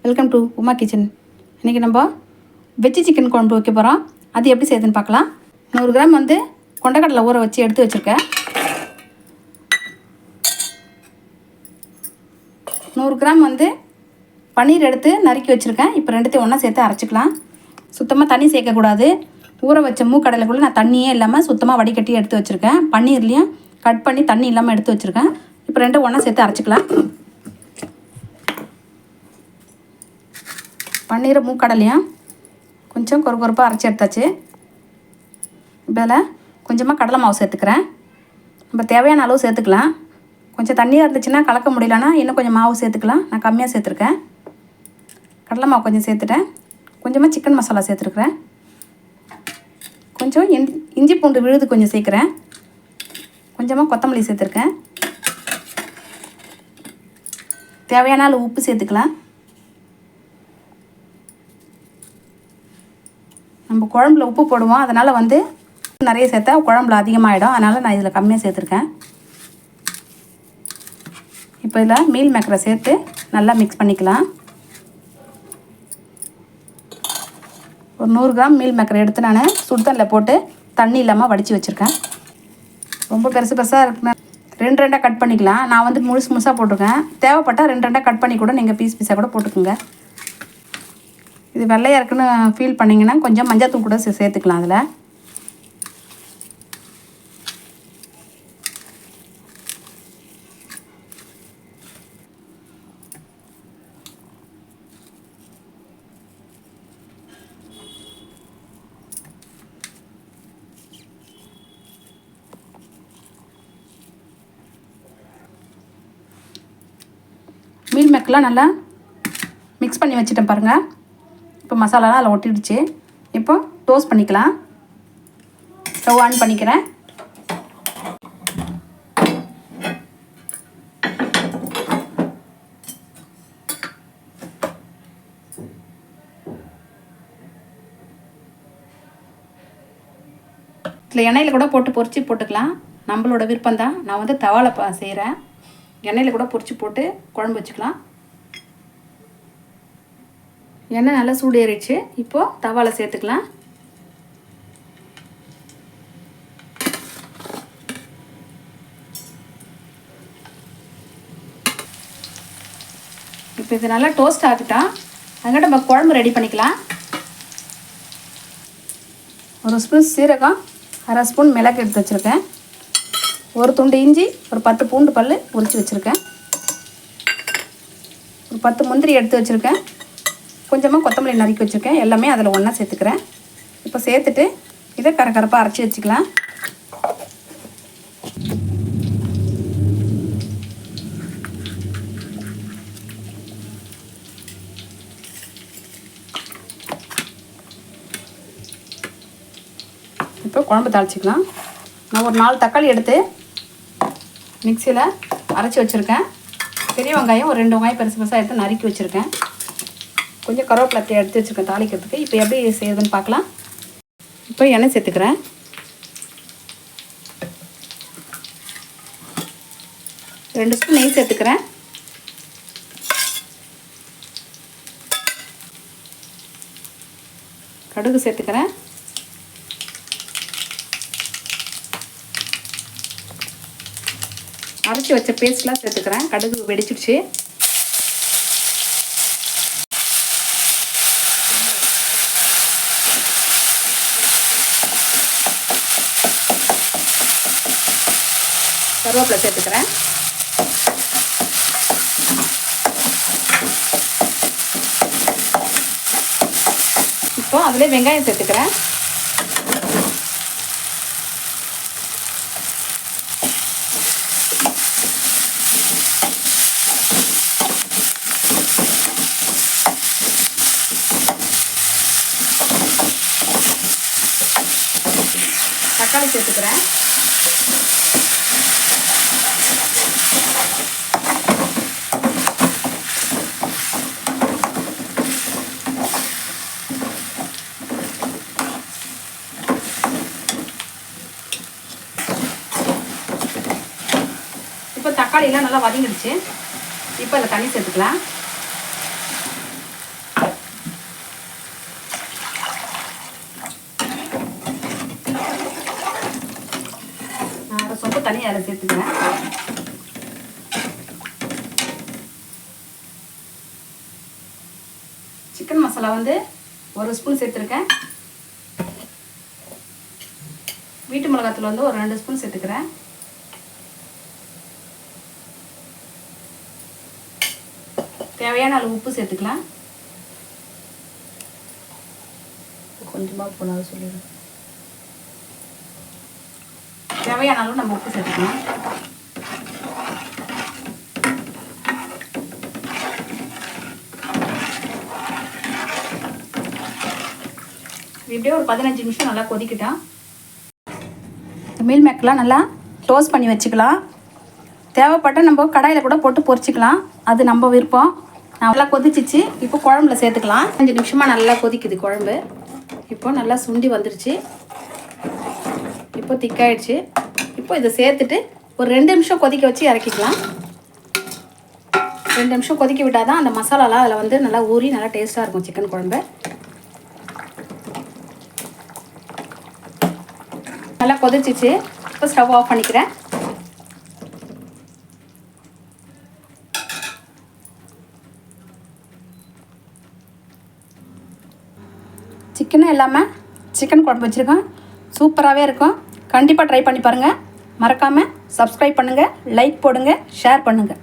Welcome to Uma kitchen. இன்றைக்கி நம்ம veg chicken குழம்பு வைக்க போகிறோம். அது எப்படி செய்யுதுன்னு பார்க்கலாம். 100 கிராம் கொண்டக்கடலை ஊற வச்சு எடுத்து வச்சுருக்கேன். 100 கிராம் பன்னீர் எடுத்து நறுக்கி வச்சுருக்கேன். இப்போ ரெண்டுத்தையும் ஒன்றா சேர்த்து அரைச்சிக்கலாம். சுத்தமாக தண்ணி சேர்க்கக்கூடாது. ஊற வச்ச மூக்கடலைக்குள்ளே நான் தண்ணியே இல்லாமல் சுத்தமாக வடிகட்டி எடுத்து வச்சுருக்கேன். பன்னீர்லேயும் கட் பண்ணி தண்ணி இல்லாமல் எடுத்து வச்சுருக்கேன். இப்போ ரெண்டும் ஒன்றா சேர்த்து அரைச்சிக்கலாம். பன்னீரை மூக்கடலையும் கொஞ்சம் கொரப்பாக அரைச்சி எடுத்தாச்சு. இப்போ இதில் கொஞ்சமாக கடலை மாவு சேர்த்துக்கிறேன். நம்ம தேவையான அளவு சேர்த்துக்கலாம். கொஞ்சம் தண்ணியாக இருந்துச்சுன்னா கலக்க முடியலன்னா இன்னும் கொஞ்சம் மாவு சேர்த்துக்கலாம். நான் கம்மியாக சேர்த்துருக்கேன். கடலை மாவு கொஞ்சம் சேர்த்துட்டேன். கொஞ்சமாக சிக்கன் மசாலா சேர்த்துருக்குறேன். கொஞ்சம் இஞ்சி பூண்டு விழுது கொஞ்சம் சேர்க்குறேன். கொஞ்சமாக கொத்தமல்லி சேர்த்துருக்கேன். தேவையான அளவு உப்பு சேர்த்துக்கலாம். நம்ம குழம்புல உப்பு போடுவோம், அதனால் நிறைய சேர்த்தா குழம்புல அதிகமாகிடும். அதனால் நான் இதில் கம்மியாக சேர்த்துருக்கேன். இப்போ இதில் மீல் மேக்கரை சேர்த்து நல்லா மிக்ஸ் பண்ணிக்கலாம். ஒரு 100 கிராம் மீல் மேக்கரை எடுத்து நான் சுடுதண்ணில் போட்டு தண்ணி இல்லாமல் வடித்து வச்சுருக்கேன். ரொம்ப பெருசு பெருசாக இருக்குன்னா 2 கட் பண்ணிக்கலாம். நான் முழுசு முழுசாக போட்டிருக்கேன். தேவைப்பட்டால் 2 கட் பண்ணி கூட நீங்கள் பீஸ் பீஸாக கூட போட்டுக்கோங்க. இது வெள்ளையாக இருக்குன்னு ஃபீல் பண்ணிங்கன்னா கொஞ்சம் மஞ்சள்தூள் கூட சேர்த்துக்கலாம். அதில் மீல் மேக்கெலாம் நல்லா மிக்ஸ் பண்ணி வச்சுட்டேன் பாருங்கள். இப்போ மசாலாலாம் அதில் ஒட்டிடுச்சு. இப்போ டோஸ்ட் பண்ணிக்கலாம். ஸ்டவ் ஆன் பண்ணிக்கிறேன். இதில் எண்ணெயில் கூட போட்டு பொரிச்சு போட்டுக்கலாம். நம்மளோட விருப்பம் தான். நான் தவாலை செய்கிறேன். எண்ணெயில் கூட பொரிச்சு போட்டு குழம்பு வச்சுக்கலாம். எண்ணெய் நல்லா சூடு ஏறிடுச்சு. இப்போது தவாலை சேர்த்துக்கலாம். இப்போ இது நல்லா டோஸ்ட் ஆகிட்டான். அதுக்கிட்ட நம்ம குழம்பு ரெடி பண்ணிக்கலாம். 1 ஸ்பூன் சீரகம், 1/2 ஸ்பூன் மிளகு எடுத்து வச்சுருக்கேன். 1 துண்டு இஞ்சி, ஒரு 10 பூண்டு பல் உரித்து வச்சுருக்கேன். ஒரு 10 முந்திரி எடுத்து வச்சுருக்கேன். கொஞ்சமாக கொத்தமல்லி நறுக்கி வச்சுருக்கேன். எல்லாமே அதில் ஒன்றா சேர்த்துக்கிறேன். இப்போ சேர்த்துட்டு இதை கரகரப்பாக அரைச்சி வச்சுக்கலாம். இப்போ குழம்பு தாளிச்சிக்கலாம். நான் ஒரு 4 தக்காளி எடுத்து மிக்சியில் அரைச்சி வச்சுருக்கேன். பெரிய வெங்காயம் ஒரு 2 வெங்காயம் பெருசு பெருசாக எடுத்து நறுக்கி வச்சுருக்கேன். கொஞ்சம் கருவேப்பிலை எடுத்து வச்சுருக்கேன் தாளிக்கிறதுக்கு. இப்போ எப்படி செய்யுதுன்னு பார்க்கலாம். இப்போ எண்ணெய் சேர்த்துக்கிறேன். ரெண்டு ஸ்பூன் நெய் சேர்த்துக்கிறேன். கடுகு சேர்த்துக்கிறேன். அரைச்சி வச்ச பேஸ்ட்லாம் சேர்த்துக்கிறேன். கடுகு வெடிச்சிடுச்சு. கருவேப்பிலை சேர்த்துக்கிறேன். இப்போ அதில் வெங்காயம் சேர்த்துக்கிறேன். தக்காளி சேர்த்துக்கிறேன். இப்போ தக்காளியெல்லாம் நல்லா வதங்கிடுச்சு. இப்போ அதில் தண்ணி சேர்த்துக்கலாம். மசால் தனியாக அதில் சேர்த்துக்கிறேன். சிக்கன் மசாலா வந்து 1 ஸ்பூன் சேர்த்துருக்கேன். வீட்டு மிளகாத்தூள் வந்து ஒரு 2 ஸ்பூன் சேர்த்துக்கிறேன். தேவையான அளவு உப்பு சேர்த்துக்கலாம். கொஞ்சமாக போனாலும் சொல்லிடுறேன். தேவையான அளவு நம்ம உப்பு சேர்த்துக்கலாம். இப்படியே ஒரு 15 நிமிஷம் நல்லா கொதிக்கிட்டோம். மீல் மேக்கர்லாம் நல்லா டோஸ்ட் பண்ணி வச்சுக்கலாம். தேவைப்பட்டால் நம்ம கடாயில் கூட போட்டு பொரிச்சிக்கலாம். அது நம்ம விருப்பம். நல்லா கொதிச்சிச்சு. இப்போ குழம்புல சேர்த்துக்கலாம். 5 நிமிஷமாக நல்லா கொதிக்குது குழம்பு. இப்போ நல்லா சுண்டி வந்துருச்சு. இப்போ திக்காயிடுச்சு. இப்போ இதை சேர்த்துட்டு ஒரு 2 நிமிஷம் கொதிக்க வச்சு இறக்கிக்கலாம். 2 நிமிஷம் கொதிக்க விட்டால் தான் அந்த மசாலாலாம் அதில் வந்து நல்லா ஊறி நல்லா டேஸ்ட்டாக இருக்கும் சிக்கன் குழம்பு. நல்லா கொதிச்சிச்சு. இப்போ ஸ்டவ் ஆஃப் பண்ணிக்கிறேன். சிக்கனும் இல்லாமல் சிக்கன் குழம்பு வச்சுருக்கோம். சூப்பராகவே இருக்கும். கண்டிப்பாக ட்ரை பண்ணி பாருங்கள். மறக்காமல் சப்ஸ்கிரைப் பண்ணுங்கள், லைக் போடுங்க, ஷேர் பண்ணுங்கள்.